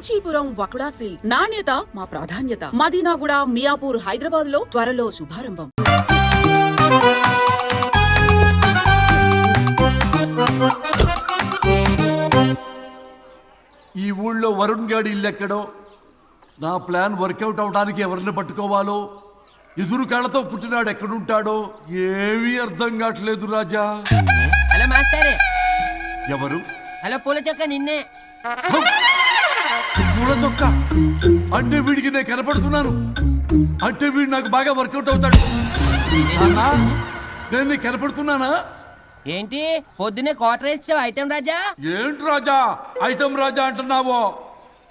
Kanchipuram వకుడా silks నాణ్యత మా ప్రాధాన్యత. మదీనాగూడ, మియాపూర్, హైదరాబాద్ లో త్వరలో శుభారంభం. ఈ ఊళ్ళో వరుణ్ గాడి ఇల్లు ఎక్కడో, నా ప్లాన్ వర్కౌట్ అవడానికి ఎవరిని పట్టుకోవాలో, ఎదురు కాళ్ళతో పుట్టినాడు ఎక్కడుంటాడో ఏమీ అర్థం కావట్లేదు రాజా. Hello master. ఎవరు? హలో పూల చొక్క నిన్నే. పూల చొక్క అంటే వీడికి నేను కనపడుతున్నాను, అంటే వీడు నాకు బాగా వర్కౌట్ అవుతాడు. అన్నా, నేను నీకు కనపడుతున్నానా? ఏంటి పొద్దునే క్వార్టర్ ఇచ్చావు ఐటమ్ రాజా? ఏంటి రాజా ఐటమ్ రాజా అంటున్నావో?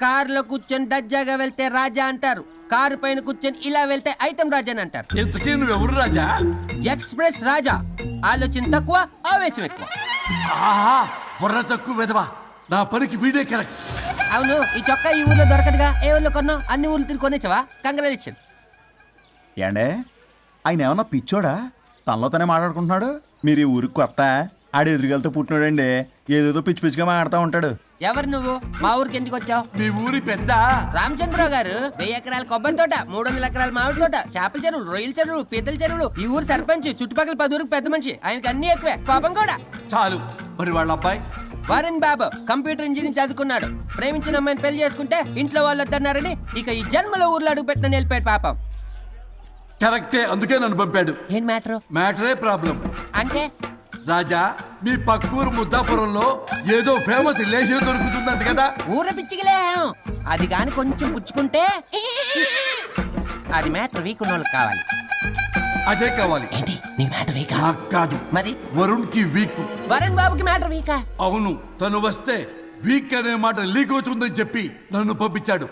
కారులో కూర్చొని దర్జాగా వెళ్తే రాజా అంటారు, కారు పైన కూర్చొని ఇలా వెళ్తే ఐటమ్ రాజా అని అంటారు. ఇంతకీ నువ్వెవరు రాజా? ఎక్స్ప్రెస్ రాజా. ఆలోచన తక్కువ, ఆవేశం ఎక్కువ. ఆహా, బుర్ర తక్కువ వెదవా, నా పనికి వీడే కరెక్ట్. అవును, ఈ చొక్కా ఈ ఊర్లో దొరకదుగా, ఏ ఊర్లో కొన్నావు? అన్ని ఊర్లు తిరిగి కొనేచ్చావా? కంగ్రాచులేషన్. ఏండే ఆయన ఏమన్నా పిచ్చోడా? తనలో తనే మాట్లాడుకుంటున్నాడు. మీరు ఈ ఊరికి కొత్త, ఆడు ఎదురుగలతో పుట్టినాడండి, ఏదేదో పిచ్చి పిచ్చిగా మాట్లాడుతూ ఉంటాడు. ఎవరు నువ్వు? మా ఊరికి ఎందుకు వచ్చావు? మీ ఊరి పెద్ద రామచంద్రరావు గారు 1000 ఎకరాల కొబ్బరి తోట, 300 ఎకరాల మామిడి తోట, చేపల చెరువులు, రొయ్యల చెరువులు, పీతల చెరువులు. ఈ ఊరు సర్పంచ్, చుట్టుపక్కల 10 ఊరికి పెద్ద మనిషి. ఆయనకి అన్ని ఎక్కువే, కోపం కూడా. చాలు. మరి వాళ్ళ అబ్బాయి వరుణ్ బాబు కంప్యూటర్ ఇంజనీరింగ్ చదువుకున్నాడు. ప్రేమించిన అమ్మాయిని పెళ్లి చేసుకుంటే ఇంట్లో వాళ్ళు వద్దన్నారని ఇక ఈ జన్మలో ఊర్లో అడుగు పెట్టిన నిలిపాడు పాపం. కరెక్టే, అందుకే నన్ను పంపాడు. ఏం మ్యాటర్? మ్యాటరే ప్రాబ్లం. అంటే రాజా, మీ పక్కూరు ముద్దాపురంలో ఏదో ఫేమస్ రిలేషన్ దొరుకుతుందంట కదా? ఊర పిచ్చికిలే, అది కాని కొంచెం పుచ్చుకుంటే అది మ్యాటర్ వీక్ ఉన్న వాళ్ళకి కావాలి. అదే కావాలి. ఏంటి నీ మ్యాటర్ వీకా? నాకు కాదు, మరి వరుణ్ కి వీక్. వరుణ్ బాబుకి మ్యాటర్ వీకా? అవును, తను వస్తే వీక్ అనే మాట లీక్ అవుతుందని చెప్పి నన్ను పంపించాడు.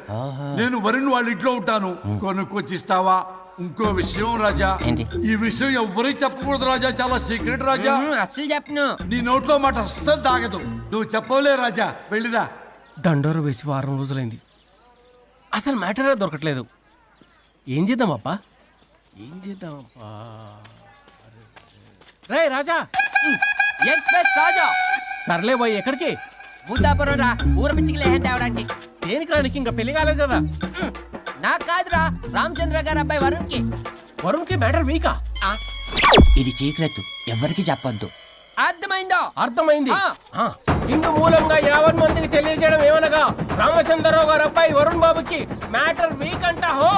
నేను వరుణ్ వాళ్ళ ఇంట్లో ఉంటాను, కొనుక్కొచ్చిస్తావా? ఇంకో విషయం రాజా, ఏంటి? ఈ విషయం ఎవరికి చెప్పకూడదు రాజా, చాలా సీక్రెట్ రాజా. అస్సలు చెప్పను. నీ నోట్లో మాట అస్సలు తాగదు. నువ్వు చెప్పవలే రాజా, వెళ్ళిరా. దండోరు వేసి వారం రోజులైంది, అసలు మ్యాటరే దొరకట్లేదు. ఏం చేద్దామప్పా? రే రాజా. ఎక్స్ప్రెస్ రాజా. సర్లే పోయి ఎక్కడికి? ముద్దాపురం రా, ఊర పిచ్చికిలే తేవడానికి. దేనికి రానికి? ఇంకా పెళ్లి కాలేదు కదా. నాకు కాదురా, రామచంద్ర గారు అబ్బాయి వరుణ్ కి. వరుణ్కి మ్యాటర్ వీకా? ఇది సీక్రెట్, ఎవరికి చెప్పొద్దు. అర్థమైందో? అర్థమైంది. ఇందు మూలంగా 50 మందికి తెలియజేయడం ఏమనగా, రామచంద్రరావు గారు అబ్బాయి వరుణ్ బాబుకి మ్యాటర్ వీక్ అంట. హో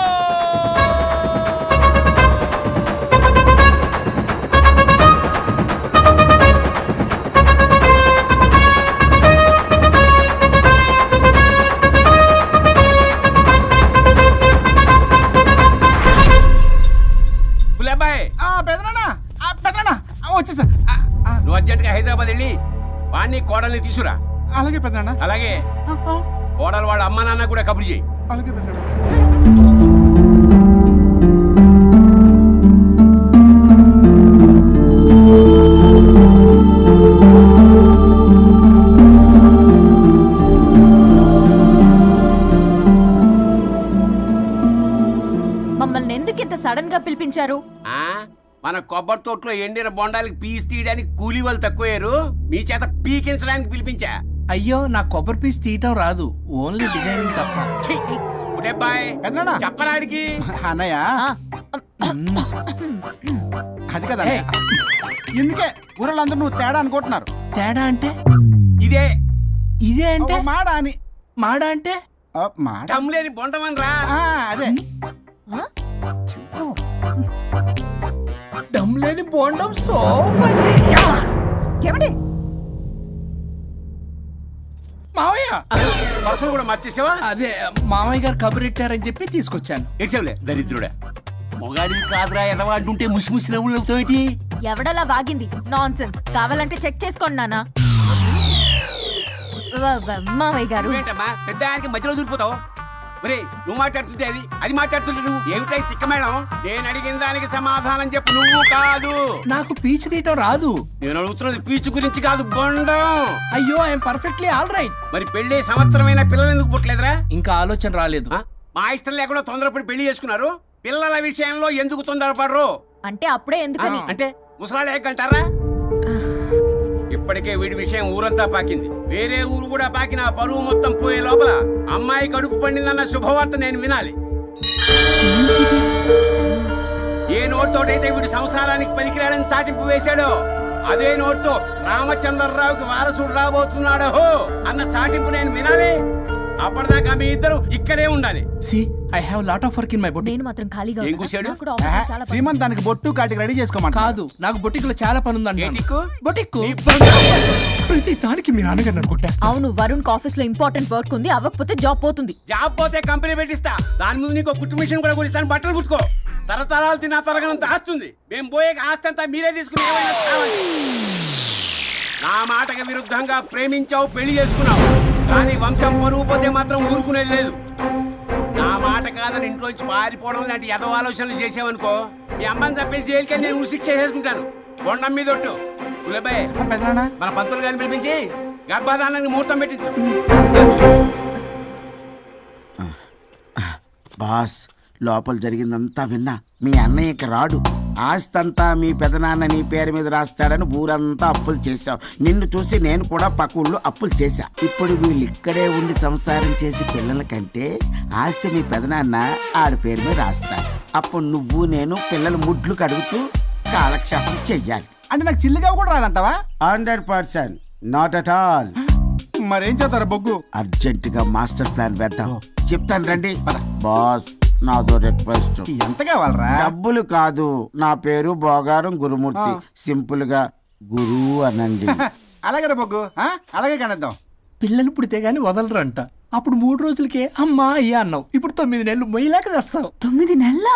వచ్చేసా. నువ్వు అర్జెంట్ గా హైదరాబాద్ వెళ్ళి వాణ్ణి కోడల్ని తీసురా. అలాగే పెద్దనా. అలాగే కోడలు వాళ్ళ అమ్మ నాన్న కూడా కబురు చేయి. అలాగే పెద్దనా. మమ్మల్ని ఎందుకు ఇంత సడన్ గా పిలిపించారు? మన కొబ్బరి తోటలో ఎండిన బొండాలకి పీస్ తీయడానికి కూలీ వాళ్ళు తక్కువయ్యారు, మీ చేత పీకించడానికి పిలిపించా. అయ్యో, నా కొబ్బరి పీస్ తీయటం రాదు, ఓన్లీ డిజైనింగ్ తప్ప. చెప్పరాడికి అన్నయ్య అది కదా, ఇందుకే ఊరలందరూ నువ్వు తేడా అనుకుంటున్నారు. తేడా అంటే? ఇదే ఇదే అంటే మాడ అని. మాడ అంటే టమ్లేని బొండమని రా. అదే దమ్ లేని బోండం. మావయ్య పర్సలు కూడా మర్చేసావా? అదే మామయ్య గారు కబురెట్టారని చెప్పి తీసుకొచ్చాను. ఏడ్చావులే దరిద్రుడా. మొగాడివి కాదురా, ఎదవా అంటుంటే ముసి ముసి నవ్వులు అవుతావేంటి? ఎవడలా వాగింది? నాన్సెన్స్. కావాలంటే చెక్ చేసుకోండి నాన్న. మామయ్య గారు ఏంటమ్మా పెద్ద ఆయనకి మధ్యలో దూరిపోతావు? ఒరే, నువ్వు మాట్లాడుతుంటే అది మాట్లాడుతుంటే నువ్వు ఏమిటై తిక్క మేడం? నేను అడిగిన దానికి సమాధానం చెప్పు. నువ్వు కాదు. నాకు పీచు తీయటం రాదు. నేను అడుగుతున్నది పీచు గురించి కాదు, బొండం. అయ్యో, ఐఎమ్ పర్ఫెక్ట్లీ ఆల్ రైట్. మరి పెళ్లి సంవత్సరమైన పిల్లలు ఎందుకు పుట్టలేదురా? ఇంకా ఆలోచన రాలేదు. మా ఇష్టం లేకుండా తొందరపడి పెళ్లి చేసుకున్నారు. పిల్లల విషయంలో ఎందుకు తొందరపడరు? అంటే అప్పుడే ఎందుకని? అంటే ముసలాళ్ళు ఏకంటారా? ఇప్పటికే వీడి విషయం ఊరంతా పాకింది. వేరే ఊరు కూడా పాకిన పరువు మొత్తం పోయే లోపల అమ్మాయి కడుపు పండిందన్న శుభవార్త నేను వినాలి. ఏ నోట్తోటైతే వీడు సంసారానికి పనికిరాడని చాటింపు వేశాడో అదే నోట్తో రామచంద్రరావుకి వారసుడు రాబోతున్నాడో అన్న చాటింపు నేను వినాలి. అప్పటిదాకా మీ ఇద్దరు ఇక్కడే ఉండాలి. I have lot of work in my boutique. నేను మాత్రం ఖాళీగా ఏం ఉన్నా. కూశాడు? నాకు కూడా ఆఫీస్లో చాలా పని. సీమన్ దానికి బొట్టు కాటికి రెడీ చేసుకోమంట. కాదు, నాకు బొటిక్ లో చాలా పని ఉందండి. ఏ టిక్కు? బొటిక్ నీ బంగారం. ప్రతి దానికి మీ నాన్నగారు నన్ను కొట్టేస్తా. అవును, వరుణ్ ఆఫీస్ లో ఇంపార్టెంట్ వర్క్ ఉంది, అవ్వకపోతే జాబ్ పోతుంది. జాబ్ పోతే కంపెనీ పెట్టిస్తా. దాని ముందు నీకు కుట్టు మిషన్ కూడా కురిస్తాను. బట్టలు కుట్టుకో. తరతరాలు తిన్నా తరగనంత ఆస్తుంది. మేము పోయే ఆస్తి అంతా మీరే తీసుకుని ఏమైనా కావాలి. నా మాటకి విరుద్ధంగా ప్రేమించావు, పెళ్లి చేసుకున్నావు, కానీ వంశం పరువు పోతే మాత్రం ఊరుకునేది లేదు. నా మాట కాదని ఇంట్లోంచి పారిపోవడం లాంటి ఎదో ఆలోచనలు చేసావనుకో, మీ అమ్మని చంపేసి జైలుకి నేను ఉసిక్ చేసుకుంటాను. కొండం మీద ఒట్టు. ఉలబాయ్, పెద్దనా మన పంతులు గారిని పిలిపించి గర్భాధానానికి ముహూర్తం పెట్టించు. బాస్, లోపల జరిగిందంతా విన్నా. మీ అన్నయ్యకి రాడు, ఆస్తంతా మీ పెదనాన్న నీ పేరు మీద రాస్తాడని ఊరంతా అప్పులు చేశావు. నిన్ను చూసి నేను కూడా పక్క ఊళ్ళో అప్పులు చేశా. ఇప్పుడు వీళ్ళు ఇక్కడే ఉండి సంసారం చేసి పిల్లల కంటే ఆస్తి మీ పెదనాన్న ఆడి పేరు మీద రాస్తాడు. అప్పుడు నువ్వు నేను పిల్లల ముడ్లు కడుగుతూ కాలక్షేపం చెయ్యాలి. అంటే నాకు చిల్లిగా కూడా రాదంటావా? 100%, నాట్ అట్ ఆల్. మరేం చేస్తారా బొగ్గు? అర్జెంటుగా మాస్టర్ ప్లాన్ వేద్దాం. చెప్తాను రండి. బాస్, నాదో రిక్వెస్ట్. ఎంత కావాలరా? డబ్బులు కాదు, నా పేరు బోగారం గురుమూర్తి. సింపుల్ గా గురు అనండి. అలాగే బొగ్గు, అలాగే కనేద్దాం. పిల్లలు పుడితే గానీ వదలరు అంట. అప్పుడు 3 రోజులకే అమ్మా అయ్యా అన్నావు. ఇప్పుడు 9 నెలలు మొయ్యలాగా చేస్తావు. 9 నెలల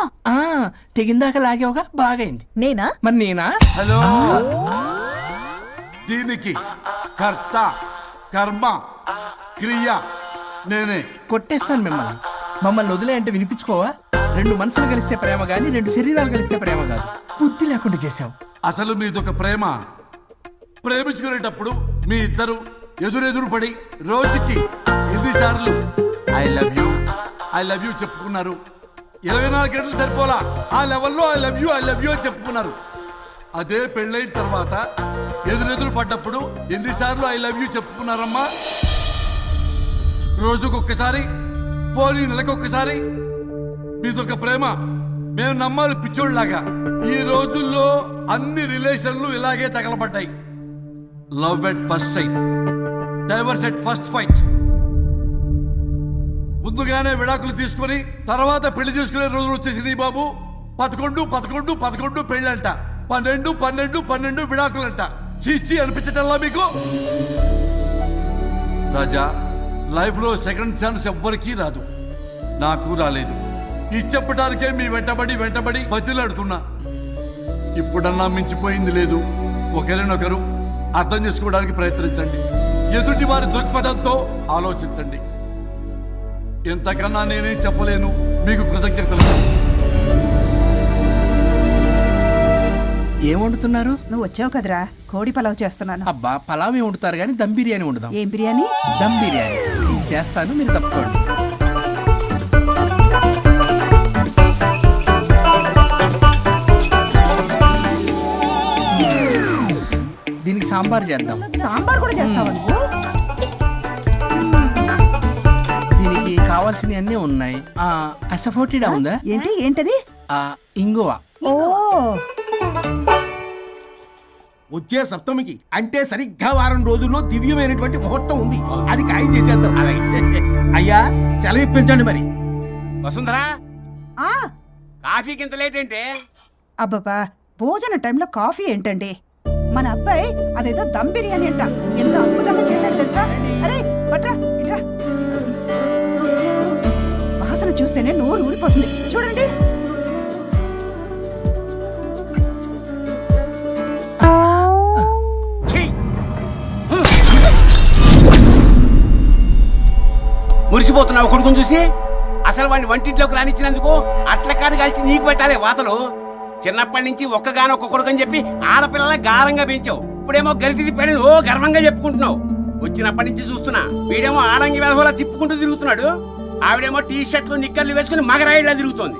తెగిందాక లాగేవగా బాగైంది. నేనా? మరి నేనా? హలో, దీనికి కర్త కర్మ క్రియ నేనే. కొట్టేస్తాను మిమ్మల్ని. మమ్మల్ని వదిలే అంటే వినిపించుకోవా? 2 మనసులు కలిస్తే ప్రేమ గాని 2 శరీరాలు కలిస్తే ప్రేమ కాదు. బుద్ధి లేకుండా చేసావు. అసలు మీదొక ప్రేమ. ప్రేమించుకునేటప్పుడు మీ ఇద్దరు ఎదురెదురు పడి రోజుకి ఎన్నిసార్లు ఐ లవ్ యూ చెప్పుకున్నారు? 24 గంటలు సరిపోలా. ఆ లెవెల్లో ఐ లవ్ యూ అని చెప్పుకున్నారు. అదే పెళ్ళైన తర్వాత ఎదురెదురు పడ్డప్పుడు ఎన్నిసార్లు ఐ లవ్ యూ చెప్పుకున్నారమ్మా? రోజుకొక్కసారి, పోనీ నెలకొక్కసారి. మీదొక ప్రేమ. మేము నమ్మాలి పిచ్చోళ్ళలాగా. ఈ రోజుల్లో అన్ని రిలేషన్లు ఇలాగే తగలబడ్డాయి. Love at first sight, divorce at first fight. ముందుగానే విడాకులు తీసుకొని తర్వాత పెళ్లి చేసుకునే రోజులు వచ్చేసింది బాబు. 11 పెళ్ళంట, 12 విడాకులంట. చీచి అనిపించటల్లా మీకు? రాజా, లైఫ్ లో సెకండ్ ఛాన్స్ ఎవ్వరికీ రాదు. నాకు రాలేదు. ఈ చెప్పడానికే మీ వెంటబడి బతిలాడుతున్నా. ఇప్పుడన్నా మించిపోయింది లేదు. ఒకరినొకరు అర్థం చేసుకోవడానికి ప్రయత్నించండి. ఎదుటి వారి దృక్పథంతో ఆలోచించండి. ఎంతకన్నా నేనేం చెప్పలేను. మీకు కృతజ్ఞతలు. ఏం వండుతున్నారు? నువ్వు వచ్చావు కదరా, కోడి పలావ్ చేస్తున్నాను. అబ్బా, పలావ్ వండుతారు కానీ దమ్ బిర్యానీ వండుదాం. ఏం బిర్యానీ? దమ్ బిర్యానీ. నేను చేస్తాను, మీరు తప్పుకోండి. దీనికి సాంబార్ చేద్దాం. సాంబార్ కూడా చేస్తావా నువ్వు? దీనికి కావాల్సినవి అన్నీ ఉన్నాయి. అసఫోటిడా ఉందా? ఏంటది? ఇంగువ. ఓ, వచ్చే సప్తమికి అంటే సరిగ్గా వారం రోజుల్లో దివ్యమైనటువంటి ముహూర్తం ఉంది. అది ఖాయం చేసేద్దాం. అయ్యా, సెలవు ఇప్పించండి మరి. వసుంధరా, ఆ, కాఫీకి ఇంత లేట్ ఏంటే? అబ్బబ్బా, భోజన టైంలో కాఫీ ఏంటండి? మన అబ్బాయి అదేదో దమ్ బిర్యానీ అంట, ఎంత అద్భుతంగా చేశాడు తెలుసా? అరే పట్రా, ఇట్రా. వాసన చూస్తేనే నోరు ఊరిపోతుంది. చూడండి. మురిసిపోతున్నావు కొడుకుని చూసి? అసలు వాడిని వంటింట్లోకి రానిచ్చినందుకు అట్ల కాడు కలిసి నీకు పెట్టాలి వాతలు. చిన్నప్పటి నుంచి ఒక్కగానొక్క కొడుకు అని చెప్పి ఆడపిల్లల గారంగా పెంచావు. ఇప్పుడేమో గరిటి తిప్పాడు ఓ గర్వంగా చెప్పుకుంటున్నావు. వచ్చినప్పటి నుంచి చూస్తున్నా, వీడేమో ఆడంగి వేధవలా తిప్పుకుంటూ తిరుగుతున్నాడు. ఆవిడేమో టీ షర్ట్లు నిక్కర్లు వేసుకుని మగరాయిలా తిరుగుతోంది.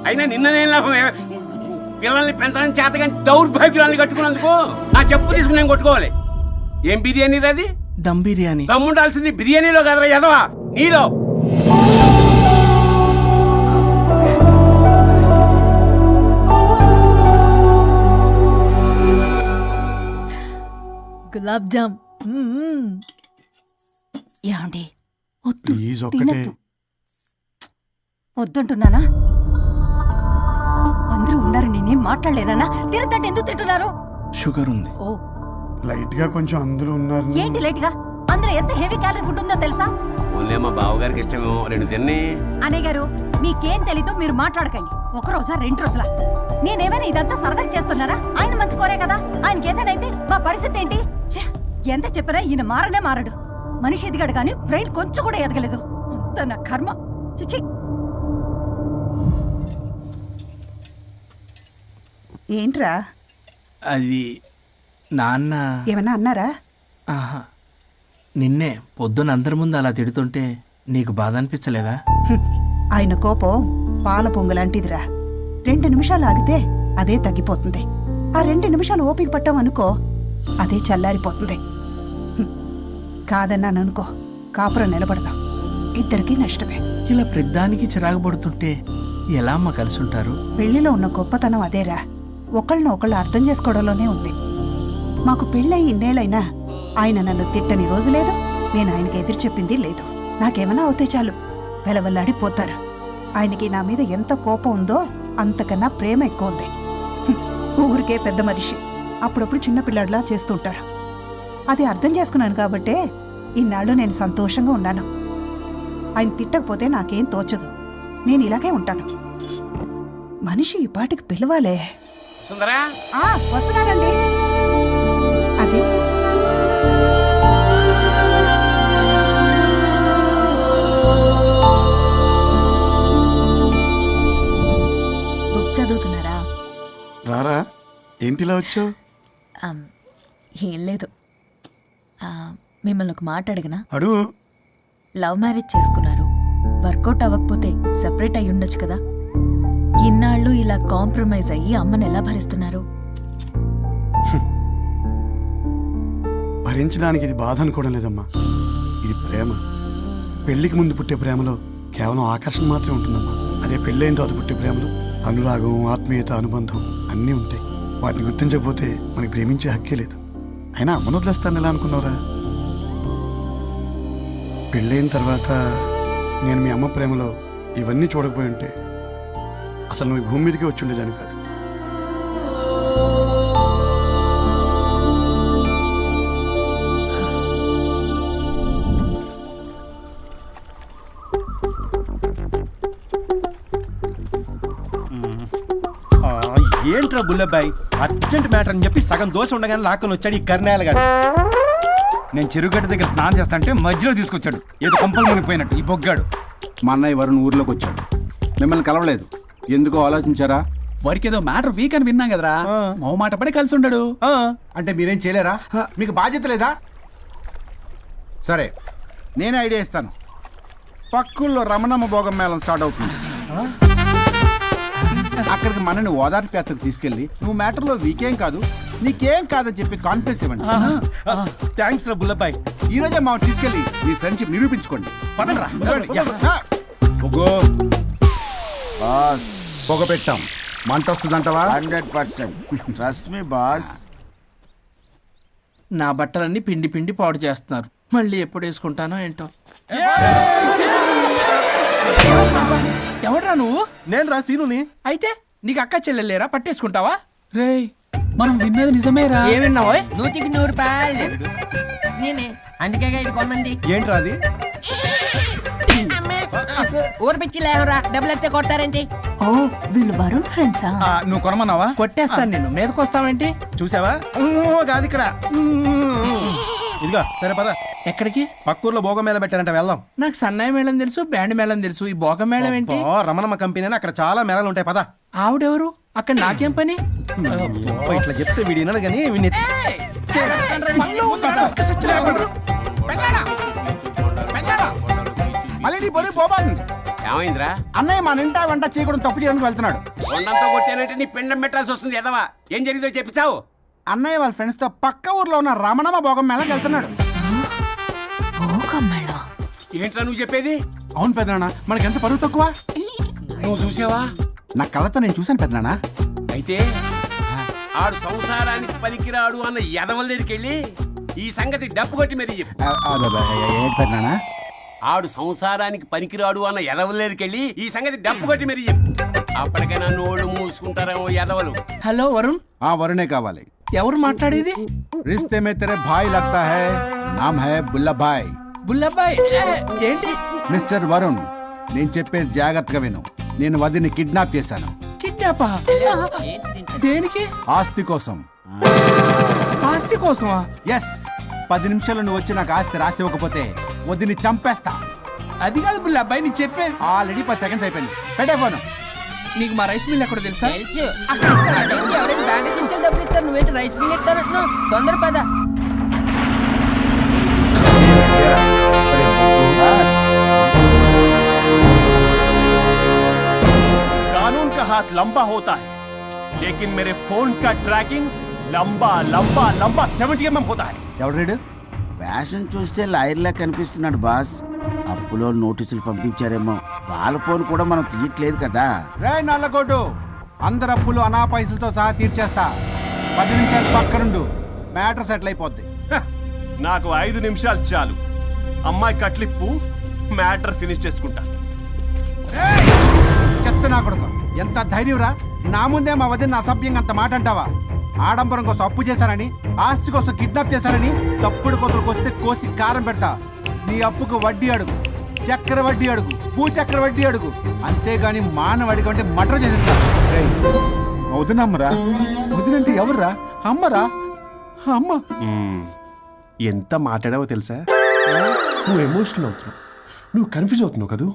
అయినా నిన్న నేను లాభం. పిల్లల్ని పెంచడం చేతగాని దౌర్భాగ్యాన్ని కట్టుకున్నందుకు నా చెప్పు తీసుకుని నేను కొట్టుకోవాలి. ఏం బిర్యానీ అది? దమ్ బిర్యానీ. దమ్ముండాల్సింది బిర్యానీలో కదరా ఎదవా, నీలో. గులాబ్ జామ్. ఏమండి వద్దు, ప్లీజ్ ఒక్కటే. తినొద్దు. వద్దంటున్నానా? అందరూ ఉన్నారు, నేనేం మాట్లాడలేనా? తినదంటే ఎందుకు తింటున్నారు? షుగర్ ఉంది. ఓ లైట్ గా కొంచెం అందరూ ఉన్నారు. ఏంటి లేట్ గా? అందులో ఎంత హెవీ క్యాలరీ ఫుడ్ ఉందో తెలుసా? ఓన్లీ మా బావగారికి ఇష్టమేమో, 2 తిన్ని. అనే గారు మీకేం తెలీదు, మీరు మాట్లాడకండి. ఒక రోజా 2 రోజులా? నేనేమైనా ఇదంతా సరదా చేస్తున్నారా? ఆయన మంచి కోరే కదా. ఆయనకి ఏదైనా మా పరిస్థితి ఏంటి? ఛే, ఎంత చెప్పినా ఈయన మారనే మారడు. మనిషి ఎదిగాడు కానీ బ్రెయిన్ కొంచెం కూడా ఎదగలేదు. అంత నా కర్మ. చిచి. ఏంట్రా? అది నాన్న. ఏమన్నా అన్నారా? ఆహా, నిన్నే పొద్దున అందరి ముందు అలా తిడుతుంటే నీకు బాధ అనిపించలేదా? ఆయన కోపం పాల పొంగులాంటిదిరా. 2 నిమిషాలు ఆగితే అదే తగ్గిపోతుంది. ఆ 2 నిమిషాలు ఓపిక పట్టాం అనుకో, అదే చల్లారిపోతుంది. కాదన్నాననుకో, కాపురం నిలబడదాం. ఇద్దరికీ నష్టమే. ఇలా ప్రతిదానికి చిరాకు పడుతుంటే ఎలా అమ్మ కలిసి ఉంటారు? పెళ్లిలో ఉన్న గొప్పతనం అదేరా, ఒకళ్ళని ఒకళ్ళు అర్థం చేసుకోవడంలోనే ఉంది. మాకు పెళ్ళయి ఇన్నేళ్ళైనా ఆయన నన్ను తిట్టని రోజు లేదు, నేను ఆయనకి ఎదురు చెప్పింది లేదు. నాకేమైనా అవుతే చాలు వెలవల్లాడిపోతారు. ఆయనకి నా మీద ఎంత కోపం ఉందో అంతకన్నా ప్రేమ ఎక్కువ ఉంది. ఊరికే పెద్ద మనిషి, అప్పుడప్పుడు చిన్నపిల్లాడిలా చేస్తుంటారు. అది అర్థం చేసుకున్నాను కాబట్టే ఇన్నాళ్ళు నేను సంతోషంగా ఉన్నాను. ఆయన తిట్టకపోతే నాకేం తోచదు, నేను ఇలాగే ఉంటాను. మనిషి ఈ పాటికి పిలవాలే. సుందరా, వస్తున్నానండి. అది బుక్ చదువుతున్నారా? రారా, ఏంటిలా వచ్చావు? ఏం లేదు, మిమ్మల్ని ఒక మాట అడిగినా? అడుగు. లవ్ మ్యారేజ్ చేసుకున్నారు, వర్కౌట్ అవ్వకపోతే సెపరేట్ అయ్యి ఉండొచ్చు కదా. ఇన్నాళ్ళు ఇలా కాంప్రమైజ్ అయ్యి అమ్మని ఎలా భరిస్తున్నారు? భరించడానికి ఇది బాధ అనుకోవడం లేదమ్మా, ఇది ప్రేమ. పెళ్లికి ముందు పుట్టే ప్రేమలో కేవలం ఆకర్షణ మాత్రమే ఉంటుందమ్మా. అదే పెళ్ళైన తర్వాత పుట్టే ప్రేమలో అనురాగం, ఆత్మీయత, అనుబంధం అన్నీ ఉంటాయి. వాటిని గుర్తించకపోతే మనకి ప్రేమించే హక్కే లేదు. అయినా అమ్మను వదిలేస్తాను ఎలా అనుకున్నావురా? పెళ్ళైన తర్వాత నేను మీ అమ్మ ప్రేమలో ఇవన్నీ చూడకపోయి ఉంటే అసలు నువ్వు భూమి మీదకే వచ్చి ఉండేదాన్ని కాదు. ఏంట్రా బుల్లబ్బాయ్, అర్జెంట్ మ్యాటర్ అని చెప్పి సగం దోశ ఉండగానే లాక్కొని వచ్చాడు ఈ కర్ణాల గారు. నేను చెరుగడ్డ దగ్గర స్నానం చేస్తాంటే మధ్యలో తీసుకొచ్చాడు, ఏదో కంపలు మునిగిపోయినట్టు ఈ బొగ్గాడు. మా అన్నయ్య వరుణ్ ఊర్లోకి వచ్చాడు, మిమ్మల్ని కలవలేదు. ఎందుకో ఆలోచించారా? వాడికి ఏదో మ్యాటర్ వీక్ అని విన్నాం కదరా, మో మాట పడి కలిసి ఉండడు. అంటే మీరేం చేయలేరా? మీకు బాధ్యత లేదా? సరే, నేనే ఐడియా ఇస్తాను. పక్కుల్లో రమణమ్మ భోగం మేళం స్టార్ట్ అవుతుంది. అక్కడికి మనని ఓదార్పు యాత్రకు తీసుకెళ్ళి నువ్వు మ్యాటర్లో వీకేం కాదు, నీకేం కాదని చెప్పి కాన్ఫిడెన్స్ ఇవ్వండి. థ్యాంక్స్ రా బుల్లబ్బాయ్. ఈ రోజే మా తీసుకెళ్ళి మీ ఫ్రెండ్షిప్ నిరూపించుకోండి. పదండ్రా. పొగ పెట్టాం, మంట వస్తుందంటవా? 100%. Trust me boss. నా బట్టలన్నీ పిండి పిండి పాడు చేస్తున్నారు, మళ్ళీ ఎప్పుడు వేసుకుంటానో ఏంటో. ఎవడ్రా నువ్వు? నేను రా సీనుని. అయితే నీకు అక్క చెల్లెలేరా, పట్టేసుకుంటావా? రేయ్, మనం విన్నది నిజమేరా? ఏ విన్నావో? 100కి 100 రూపాయలు నేనే, అందుకే ఇది కొమ్మంది. ఏంట్రా అది? ఊరు పిచ్చి లేవరా, డబ్బులు వస్తే కొడతారేంటి? ఓ, వీళ్ళు వరుణ్ ఫ్రెండ్సా? నువ్వు కొనమన్నావా? కొట్టేస్తాను నేను, మీదకొస్తావేంటి? చూసావా? కాదు ఇక్కడ. ఇదిగో సరే పద. ఎక్కడికి? పక్కూర్లో భోగం మేళ పెట్టారంట, వెళ్దాం. నాకు సన్నాయి మేళం తెలుసు, బ్యాండ్ మేళం తెలుసు, ఈ భోగం మేళం ఏంటి? రమణమ్మ కంపెనీ అని అక్కడ చాలా మేళాలు ఉంటాయి, పద. ఆవిడెవరు? అక్కడ నాకేం పని? ఇట్లా చెప్తే వీడి వినడు కానీ వీడిని మళ్ళీ నీ పొరి పోబాంది. ఏమైందిరా? అన్నయ్య మన ఇంటా వెంట చేయకూడదు తప్పు చేయడానికి వెళ్తున్నాడు. కొండంతో కొట్టానంటే నీ పిండం పెట్టాల్సి వస్తుంది ఎదవా. ఏం జరిగిందో చెప్పిచావు. అన్నయ్య వాళ్ళ ఫ్రెండ్స్ తో పక్క ఊర్లో ఉన్న రమణమ్మ భోగం మేళకి వెళ్తున్నాడు. ఏంట్రా నువ్వు చెప్పేది? అవును పెద్దనాన్న, మనకి ఎంత పరువు తక్కువ. నువ్వు చూసావా? నా కళ్ళతో నేను చూశాను పెద్దనాన్న. అయితే ఆడు సంసారానికి పనికిరాడు అన్న ఎదవల దగ్గరికి వెళ్ళి ఈ సంగతి డప్పు కొట్టి మరీ చెప్పు. ఏంటి పెద్దనాన్న? ఆడు సంసారానికి పనికిరాడు అన్న ఎదవల దగ్గరికి వెళ్ళి ఈ సంగతి డప్పు కొట్టి మరీ చెప్పు. అప్పటికైనా నోళ్ళు మూసుకుంటారేమో ఎదవలు. హలో వరుణ్. వరుణే కావాలి. ఎవరు మాట్లాడేది? रिश्ते में तेरे भाई लगता है, नाम है बुल्ला भाई. బుల్లబ్బాయ్ ఏంటి? మిస్టర్ వరుణ్, నేను చెప్పేది జాగ్రత్తగా విను. నేను వదిని కిడ్నాప్ చేశాను. కిడ్నాపా? దేనికి? ఆస్తి కోసం. ఆస్తి కోసమా? ఎస్. 10 నిమిషాలు నువ్వు వచ్చి నాకు ఆస్తి రాసి ఇవ్వకపోతే వదిని చంపేస్తా. అది కాదు బుల్లబ్బాయ్, నీ చెప్పే. ఆల్రెడీ 10 సెకండ్స్ అయిపోయింది. పెట్టే ఫోను. నీకు మా రైస్ మిల్ ఎక్కడ తెలుసా? తెలుసు. ఎవరైనా బ్యాంక్ తీసుకెళ్ళి డబ్బులు ఇస్తారు, నువ్వేంటి రైస్ మిల్ ఇస్తారంటున్నావు? తొందర పద. कानून का हाथ लंबा होता है, लेकिन मेरे फोन का ट्रैकिंग लंबा लंबा लंबा 70 mm होता है. ఎవడు ఫ్యాషన్ చూస్తే లాయర్లా కనిపిస్తున్నాడు బాస్. అప్పులో నోటీసులు పంపించారేమో, వాళ్ళ ఫోన్ కూడా మనం తీయట్లేదు కదా. రే నల్లకోటు, అందరు అప్పులు అనా పైసలతో సహా తీర్చేస్తా. 10 నిమిషాలు పక్కనుండు, మ్యాటర్ సెటిల్ అయిపోద్ది. నాకు 5 నిమిషాలు చాలు. అమ్మాయి కట్లిప్పు, మ్యాటర్ ఫినిష్ చేసుకుంటా. చెత్త నా కొడుకు, ఎంత ధైర్యంరా! నా ముందే మా వదిన అసభ్యంగా అంత మాట అంటావా? ఆడంబరం కోసం అప్పు చేశారని, ఆస్తి కోసం కిడ్నాప్ చేశారని తప్పుడు కొతలకు వస్తే కోసి కారం పెడతా. నీ అప్పుకు వడ్డీ అడుగు, చక్కెర వడ్డీ అడుగు, భూచక్ర వడ్డీ అడుగు. అంతేగాని మానవడికి అంటే మటర్ చేసేస్తా. వదినమ్మరా? వదినంటే ఎవర్రా? అమ్మరా? అమ్మ. ఎంత మాట్లాడావో తెలుసా? నువ్వు ఎమోషనల్ అవుతున్నావు, నువ్వు కన్ఫ్యూజ్ అవుతున్నావు కదూ.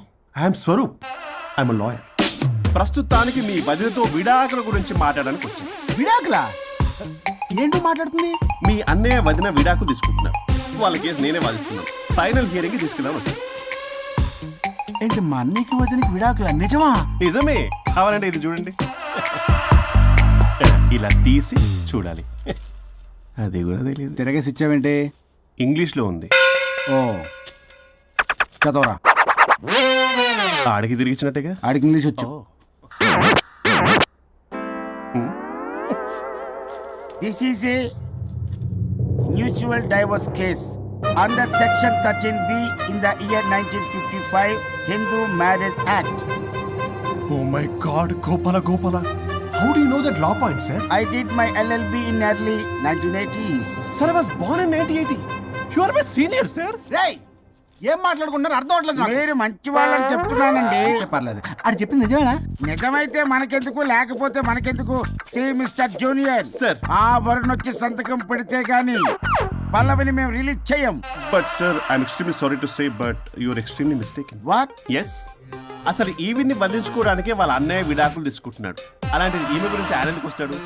I'm Swaroop, I'm lawyer. ప్రస్తుతానికి మీ వదినతో విడాకుల గురించి మాట్లాడడానికి వచ్చాను. విడాకులా? ఏంటో మాట్లాడుతుంది? మీ అన్నయ్య వదిన విడాకులు తీసుకుంటున్నారు. వాళ్ళ కేసు నేనే వాదిస్తున్నాను. ఫైనల్ హియరింగ్ తీసుకున్నాను. ఏంటి మా అన్నయ్యకి వదినకి విడాకులా? నిజమా? నిజమే. కావాలంటే ఇది చూడండి. ఇలా తీసి చూడాలి. అది కూడా తెలియదు. తిరగేసి ఇచ్చావేంటి? ఇంగ్లీష్లో ఉంది. ఓ చదవరా. ఆడికి తిరిగిచ్చినట్టుగా. ఆడికి ఇంగ్లీష్ వచ్చు. This is a mutual divorce case under section 13B in the year 1955 Hindu Marriage Act. Oh my God, Gopala. How do you know that law point, sir? I did my LLB in early 1980s. Sir, I was born in 1980. You are my senior, sir. రేయ్, ఏం మాట్లాడుకుంటున్నారు అర్థం అవట్లేదు నాకు. మీరు మంచి వాళ్ళని చెప్తున్నానండి. పర్లేదు. అది చెప్పింది నిజమేనా? నిజమైతే మనకెందుకు, లేకపోతే మనకెందుకు? See mister junior Sir. ఆ వరుణ్ వచ్చి సంతకం పెడితే గాని పల్లవిని మేము రిలీజ్ చేయం. But sir, I'm extremely sorry to say, but you're extremely mistaken. What? Yes. అసలు ఈవిని బంధించుకోవడానికే వాళ్ళ అన్నయ్య విడాకులు తీసుకుంటున్నాడు. అలాంటిది ఈమె గురించి ఆనందకు వస్తాడు.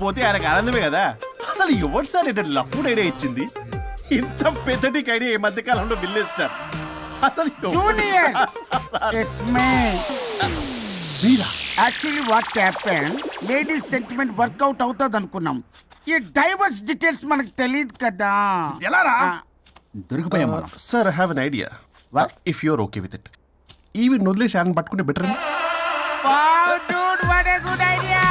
పోతే ఆయనకు ఆనందమే కదా. అసలు ఎవరు సార్ ఏంటంటే లఫ్డ్ ఐడియా ఇచ్చింది? ఇంత పెద్దటికి ఐడియా ఈ మధ్య కాలంలో విల్లేదు సార్. అసలు జూనియర్, ఇట్స్ మీ. మీరా? Actually what happen, ladies sentiment work out అవుతుంది అనుకున్నాం. ఈ డైవర్స్ డీటెయిల్స్ మనకు తెలియదు కదా. ఎలా రా? దొరికిపోయాం మనం. Sir I have an idea. If you're okay with it, ఈవిని వదిలేసి ఆయన పట్టుకుంటే better. Wow dude, what a good idea.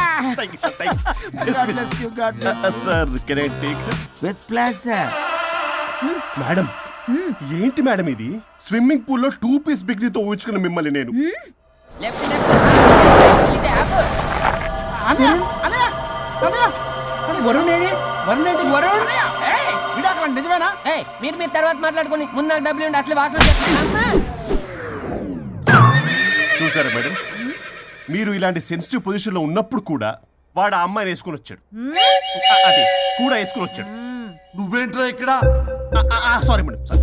Sir can I take? With pleasure. Madam, ఏంటి మేడం ఇది? స్విమ్మింగ్ పూల్ లో 2 పీస్ బిగ్నీతో ఊహించుకున్న మిమ్మల్ని నేను. లెఫ్ట్ ఇది ఆపు. వరుణ్ ఏడి? వరుణ్ ఏంటి? వరుణ్ విడాకులు నిజమేనా? ఏయ్, మీరు తర్వాత మాట్లాడుకుని ముందు నాకు డబ్బులు ఉండి అసలు వాసన చేస్తున్నా. చూసారా మేడం, మీరు ఇలాంటి సెన్సిటివ్ పొజిషన్ లో ఉన్నప్పుడు కూడా వాడు ఆ అమ్మాయిని వేసుకుని వచ్చాడు. అదే కూడా వేసుకుని వచ్చాడు. నువ్వేంట్రా ఇక్కడ? Sorry madam, sorry.